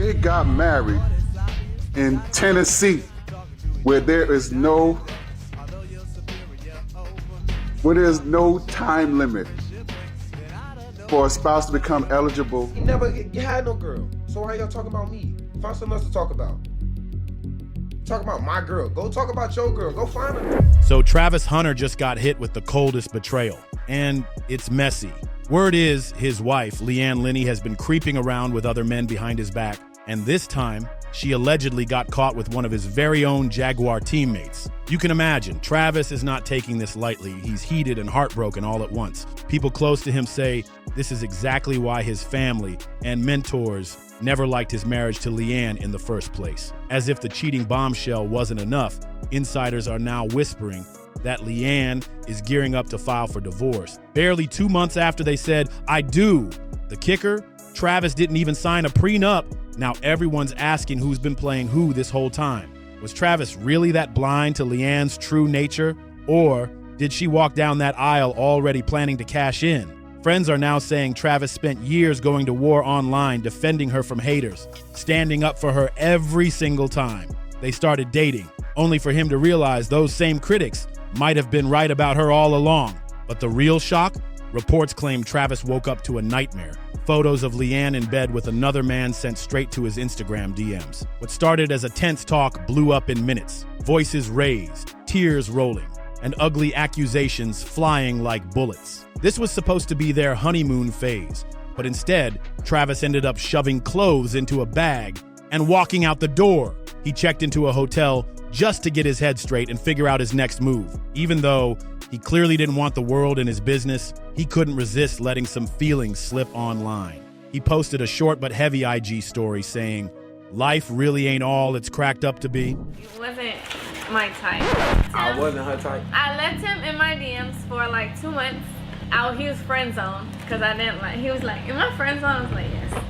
They got married in Tennessee, where there's no time limit for a spouse to become eligible. He never had no girl. So why y'all talking about me? Find something else to talk about. Talk about my girl. Go talk about your girl. Go find her. So Travis Hunter just got hit with the coldest betrayal, and it's messy. Word is his wife, Leanne Linney, has been creeping around with other men behind his back, and this time, she allegedly got caught with one of his very own Jaguar teammates. You can imagine, Travis is not taking this lightly. He's heated and heartbroken all at once. People close to him say this is exactly why his family and mentors never liked his marriage to Leanne in the first place. As if the cheating bombshell wasn't enough, insiders are now whispering that Leanne is gearing up to file for divorce. Barely 2 months after they said, "I do." The kicker? Travis didn't even sign a prenup. Now everyone's asking who's been playing who this whole time. Was Travis really that blind to Leanne's true nature? Or did she walk down that aisle already planning to cash in? Friends are now saying Travis spent years going to war online, defending her from haters, standing up for her every single time. They started dating, only for him to realize those same critics might have been right about her all along. But the real shock? Reports claim Travis woke up to a nightmare. Photos of Leanne in bed with another man sent straight to his Instagram DMs. What started as a tense talk blew up in minutes. Voices raised, tears rolling, and ugly accusations flying like bullets. This was supposed to be their honeymoon phase, but instead, Travis ended up shoving clothes into a bag and walking out the door. He checked into a hotel just to get his head straight and figure out his next move. Even though he clearly didn't want the world in his business, he couldn't resist letting some feelings slip online. He posted a short but heavy IG story saying, "Life really ain't all it's cracked up to be." It wasn't my type. I wasn't her type. I left him in my DMs for like 2 months. He was friend zoned because I didn't like. He was like, "In my friend zone?" I was like, "Yes."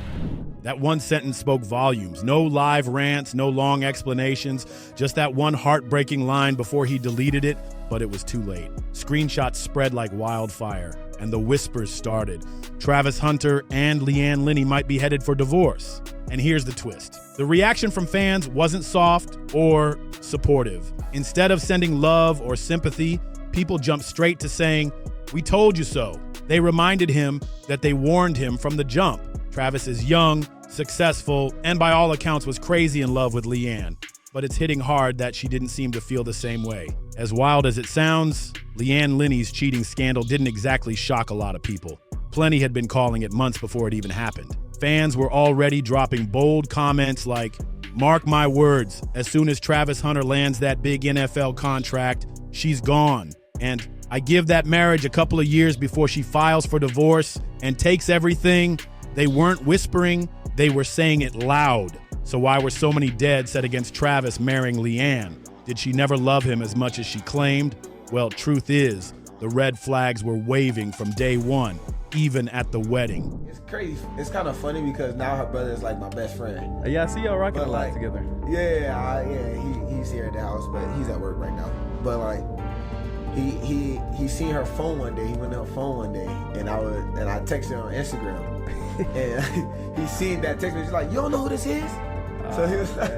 That one sentence spoke volumes. No live rants, no long explanations, just that one heartbreaking line before he deleted it, but it was too late. Screenshots spread like wildfire, and the whispers started. Travis Hunter and Leanne Linney might be headed for divorce. And here's the twist. The reaction from fans wasn't soft or supportive. Instead of sending love or sympathy, people jumped straight to saying, "We told you so." They reminded him that they warned him from the jump. Travis is young, successful, and by all accounts was crazy in love with Leanne. But it's hitting hard that she didn't seem to feel the same way. As wild as it sounds, Leanne Linney's cheating scandal didn't exactly shock a lot of people. Plenty had been calling it months before it even happened. Fans were already dropping bold comments like, "Mark my words, as soon as Travis Hunter lands that big NFL contract, she's gone. And I give that marriage a couple of years before she files for divorce and takes everything." They weren't whispering, they were saying it loud. So why were so many dead set against Travis marrying Leanne? Did she never love him as much as she claimed? Well, truth is, the red flags were waving from day one, even at the wedding. It's crazy. It's kind of funny because now her brother is like my best friend. Yeah, I see y'all rocking But a lot like, together. Yeah, he's here at the house, but he's at work right now. But like, he seen her phone one day. He went to her phone one day, and I texted her on Instagram, and he seen that text. He's like, "You don't know who this is?" So he was like,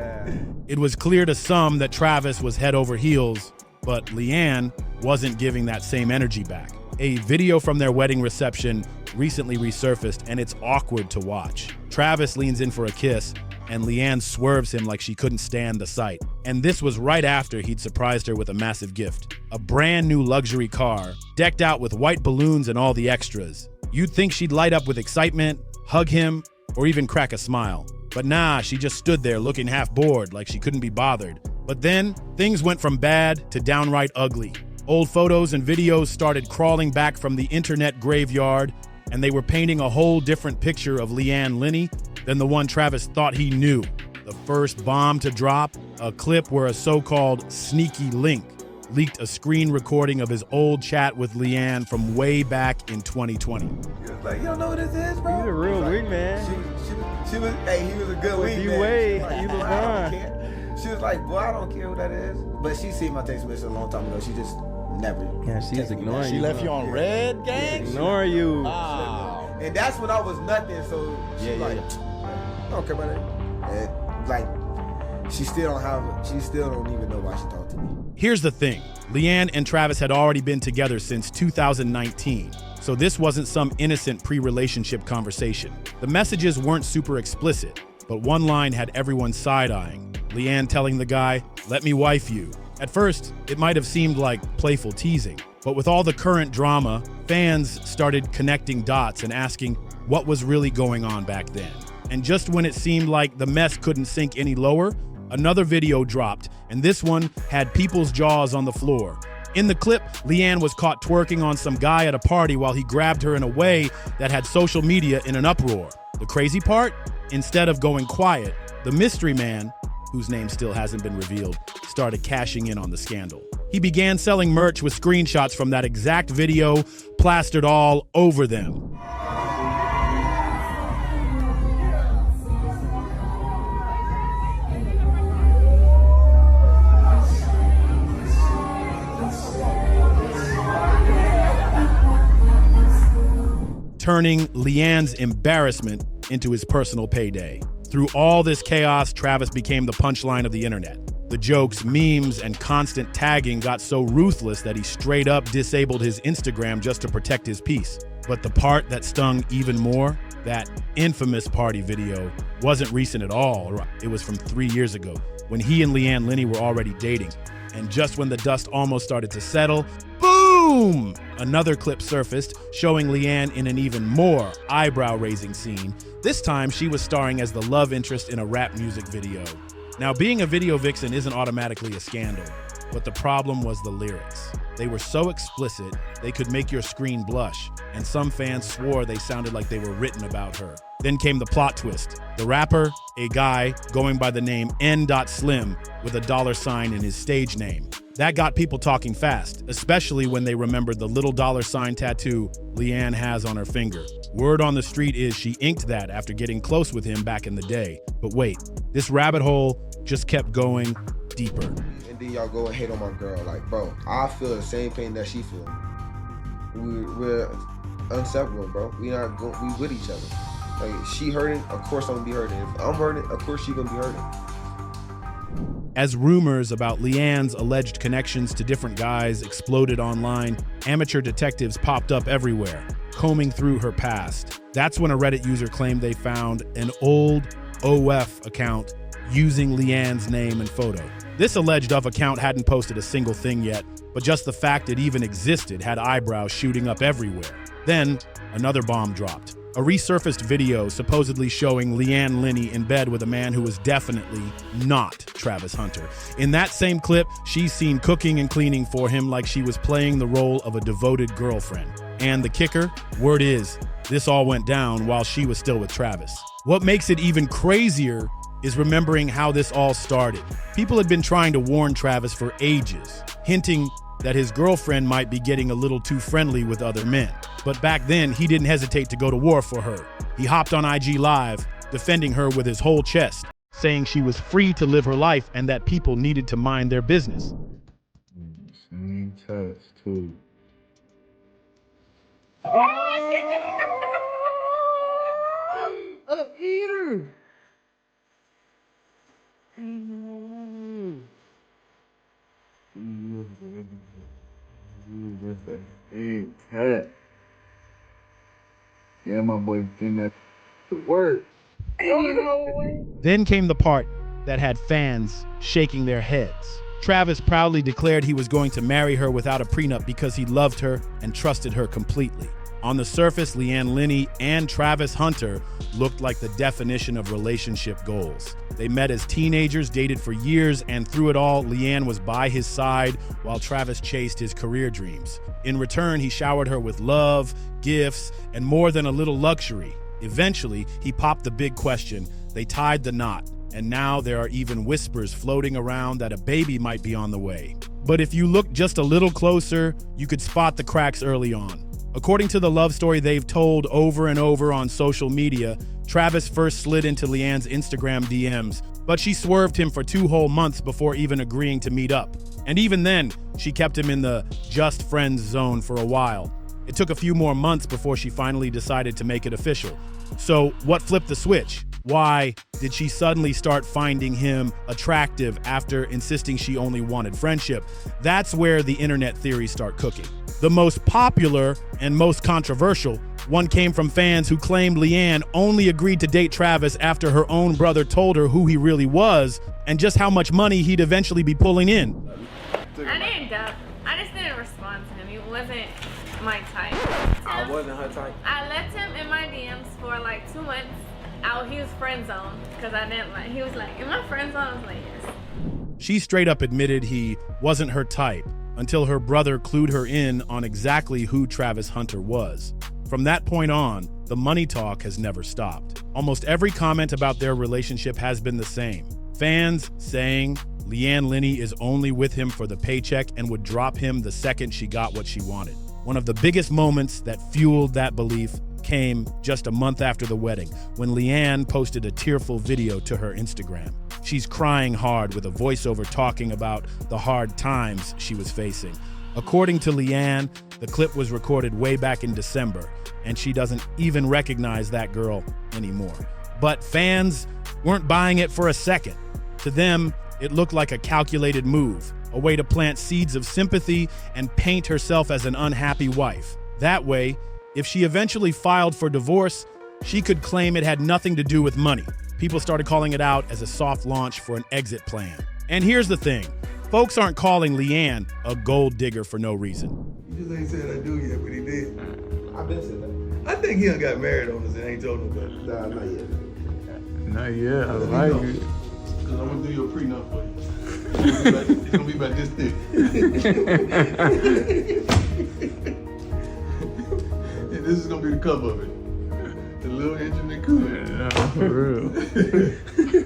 It was clear to some that Travis was head over heels, but Leanne wasn't giving that same energy back. A video from their wedding reception recently resurfaced, and it's awkward to watch. Travis leans in for a kiss, and Leanne swerves him like she couldn't stand the sight. And this was right after he'd surprised her with a massive gift. A brand new luxury car, decked out with white balloons and all the extras. You'd think she'd light up with excitement, hug him, or even crack a smile. But nah, she just stood there looking half bored, like she couldn't be bothered. But then, things went from bad to downright ugly. Old photos and videos started crawling back from the internet graveyard, and they were painting a whole different picture of Leanne Linney than the one Travis thought he knew. The first bomb to drop, a clip where a so-called sneaky link leaked a screen recording of his old chat with Leanne from way back in 2020. he was like, "You don't know who this is, bro?" He's a real He was like, wingman. She was, hey, he was a good wingman. you wait, She was like, you "Boy, was I don't fine." care." She was like, "Boy, I don't care who that is." But she seen my text message a long time ago. She just never. Yeah, she's texted me ignoring back. you. She left you on red, gang? Ignore you. Wow. And that's when I was nothing. So she Yeah, like, yeah. I don't care about it. And like, she still don't even know why she talked to me. Here's the thing. Leanne and Travis had already been together since 2019, so this wasn't some innocent pre-relationship conversation. The messages weren't super explicit, but one line had everyone side-eyeing. Leanne telling the guy, "Let me wife you." At first, it might have seemed like playful teasing, but with all the current drama, fans started connecting dots and asking what was really going on back then. And just when it seemed like the mess couldn't sink any lower, another video dropped, and this one had people's jaws on the floor. In the clip, Leanne was caught twerking on some guy at a party while he grabbed her in a way that had social media in an uproar. The crazy part? Instead of going quiet, the mystery man, whose name still hasn't been revealed, started cashing in on the scandal. He began selling merch with screenshots from that exact video plastered all over them. Turning Leanne's embarrassment into his personal payday. Through all this chaos, Travis became the punchline of the internet. The jokes, memes, and constant tagging got so ruthless that he straight up disabled his Instagram just to protect his peace. But the part that stung even more, that infamous party video, wasn't recent at all. It was from 3 years ago, when he and Leanne Linney were already dating. And just when the dust almost started to settle, boom! Another clip surfaced showing Leanne in an even more eyebrow-raising scene. This time, she was starring as the love interest in a rap music video. Now, being a video vixen isn't automatically a scandal, but the problem was the lyrics. They were so explicit, they could make your screen blush, and some fans swore they sounded like they were written about her. Then came the plot twist. The rapper, a guy going by the name N.Slim with a $sign in his stage name. That got people talking fast, especially when they remembered the little $sign tattoo Leanne has on her finger. Word on the street is she inked that after getting close with him back in the day. But wait, this rabbit hole just kept going deeper. And then y'all go and hate on my girl. Like, bro, I feel the same pain that she feels. We're inseparable, bro. We with each other. Like, she hurting, of course I'm gonna be hurting. If I'm hurting, of course she gonna be hurting. As rumors about Leanne's alleged connections to different guys exploded online, amateur detectives popped up everywhere, combing through her past. That's when a Reddit user claimed they found an old OF account using Leanne's name and photo. This alleged OF account hadn't posted a single thing yet, but just the fact it even existed had eyebrows shooting up everywhere. Then, another bomb dropped. A resurfaced video supposedly showing Leanne Linney in bed with a man who was definitely not Travis Hunter. In that same clip, she's seen cooking and cleaning for him like she was playing the role of a devoted girlfriend. And the kicker, word is, this all went down while she was still with Travis. What makes it even crazier is remembering how this all started. People had been trying to warn Travis for ages, hinting that his girlfriend might be getting a little too friendly with other men. But back then, he didn't hesitate to go to war for her. He hopped on IG Live, defending her with his whole chest, saying she was free to live her life and that people needed to mind their business. Same test, too. A eater. Hey, cat. Yeah, my boy did that to work. Then came the part that had fans shaking their heads. Travis proudly declared he was going to marry her without a prenup because he loved her and trusted her completely. On the surface, Leanne Linney and Travis Hunter looked like the definition of relationship goals. They met as teenagers, dated for years, and through it all, Leanne was by his side while Travis chased his career dreams. In return, he showered her with love, gifts, and more than a little luxury. Eventually, he popped the big question. They tied the knot, and now there are even whispers floating around that a baby might be on the way. But if you look just a little closer, you could spot the cracks early on. According to the love story they've told over and over on social media, Travis first slid into Leanne's Instagram DMs, but she swerved him for 2 whole months before even agreeing to meet up. And even then, she kept him in the just friends zone for a while. It took a few more months before she finally decided to make it official. So what flipped the switch? Why did she suddenly start finding him attractive after insisting she only wanted friendship? That's where the internet theories start cooking. The most popular and most controversial one came from fans who claimed Leanne only agreed to date Travis after her own brother told her who he really was and just how much money he'd eventually be pulling in. I didn't doubt. I just didn't respond to him. He wasn't my type. I wasn't her type. I left him in my DMs for like 2 months. He was friend zoned because I didn't like. He was like, "In my friend zone?" I was like, "Yes." She straight up admitted he wasn't her type until her brother clued her in on exactly who Travis Hunter was. From that point on, the money talk has never stopped. Almost every comment about their relationship has been the same. Fans saying Leanne Linney is only with him for the paycheck and would drop him the second she got what she wanted. One of the biggest moments that fueled that belief came just a month after the wedding, when Leanne posted a tearful video to her Instagram. She's crying hard with a voiceover talking about the hard times she was facing. According to Leanne, the clip was recorded way back in December, and she doesn't even recognize that girl anymore. But fans weren't buying it for a second. To them, it looked like a calculated move, a way to plant seeds of sympathy and paint herself as an unhappy wife. That way, if she eventually filed for divorce, she could claim it had nothing to do with money. People started calling it out as a soft launch for an exit plan. And here's the thing, folks aren't calling Leanne a gold digger for no reason. He just ain't said I do yet, but he did. I've been saying that. I think he done got married on us and ain't told nobody. Nah, not yet. Not yet. I Let me like know. it. Cause I'm gonna do your prenup for you. It's gonna be about this thick. And this is gonna be the cover of it. The little engine that could. Yeah, for real.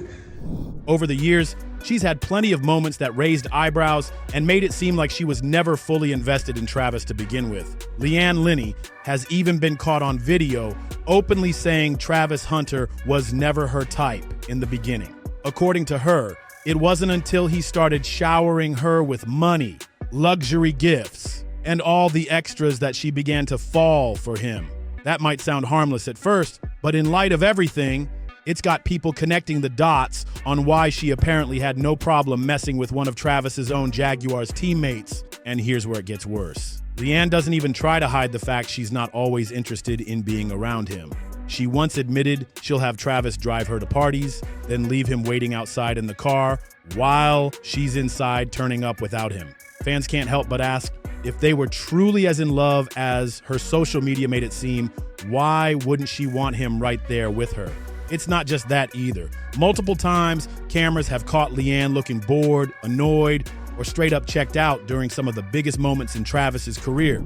Over the years, she's had plenty of moments that raised eyebrows and made it seem like she was never fully invested in Travis to begin with. Leanne Linney has even been caught on video openly saying Travis Hunter was never her type in the beginning. According to her, it wasn't until he started showering her with money, luxury gifts, and all the extras that she began to fall for him. That might sound harmless at first, but in light of everything, it's got people connecting the dots on why she apparently had no problem messing with one of Travis's own Jaguars teammates. And here's where it gets worse. Leanne doesn't even try to hide the fact she's not always interested in being around him. She once admitted she'll have Travis drive her to parties, then leave him waiting outside in the car while she's inside turning up without him. Fans can't help but ask, if they were truly as in love as her social media made it seem, why wouldn't she want him right there with her? It's not just that either. Multiple times, cameras have caught Leanne looking bored, annoyed, or straight up checked out during some of the biggest moments in Travis's career.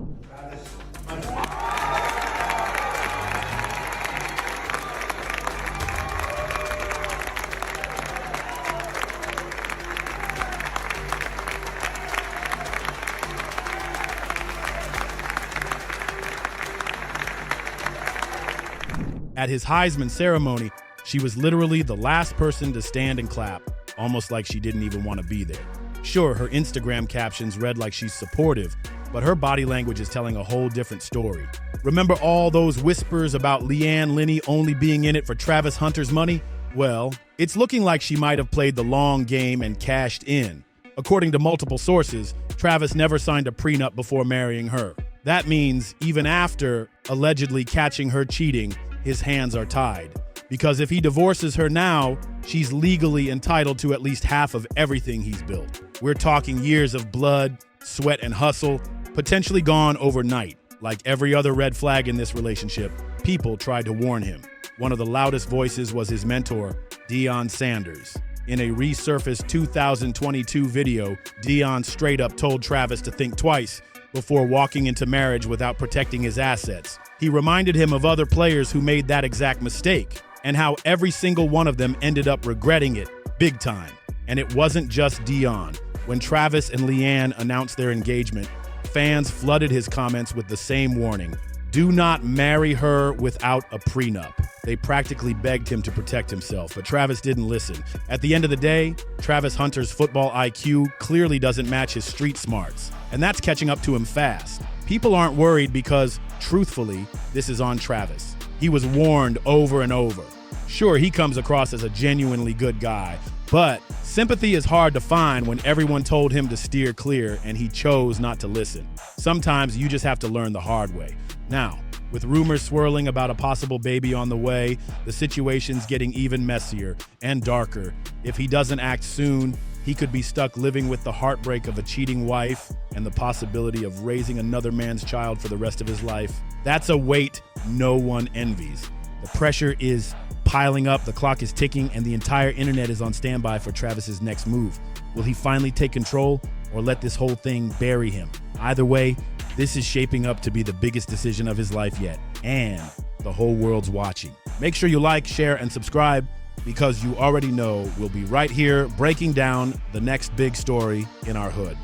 At his Heisman ceremony, she was literally the last person to stand and clap, almost like she didn't even want to be there. Sure, her Instagram captions read like she's supportive, but her body language is telling a whole different story. Remember all those whispers about Leanne Linney only being in it for Travis Hunter's money? Well, it's looking like she might have played the long game and cashed in. According to multiple sources, Travis never signed a prenup before marrying her. That means even after allegedly catching her cheating, his hands are tied. Because if he divorces her now, she's legally entitled to at least half of everything he's built. We're talking years of blood, sweat, and hustle, potentially gone overnight. Like every other red flag in this relationship, people tried to warn him. One of the loudest voices was his mentor, Deion Sanders. In a resurfaced 2022 video, Deion straight up told Travis to think twice before walking into marriage without protecting his assets. He reminded him of other players who made that exact mistake and how every single one of them ended up regretting it big time. And it wasn't just Deion. When Travis and Leanne announced their engagement, fans flooded his comments with the same warning. Do not marry her without a prenup. They practically begged him to protect himself, but Travis didn't listen. At the end of the day, Travis Hunter's football IQ clearly doesn't match his street smarts, and that's catching up to him fast. People aren't worried because, truthfully, this is on Travis. He was warned over and over. Sure, he comes across as a genuinely good guy, but sympathy is hard to find when everyone told him to steer clear and he chose not to listen. Sometimes you just have to learn the hard way. Now, with rumors swirling about a possible baby on the way, the situation's getting even messier and darker. If he doesn't act soon, he could be stuck living with the heartbreak of a cheating wife and the possibility of raising another man's child for the rest of his life. That's a weight no one envies. The pressure is piling up, the clock is ticking, and the entire internet is on standby for Travis's next move. Will he finally take control or let this whole thing bury him? Either way, this is shaping up to be the biggest decision of his life yet, and the whole world's watching. Make sure you like, share, and subscribe, because you already know we'll be right here breaking down the next big story in our hood.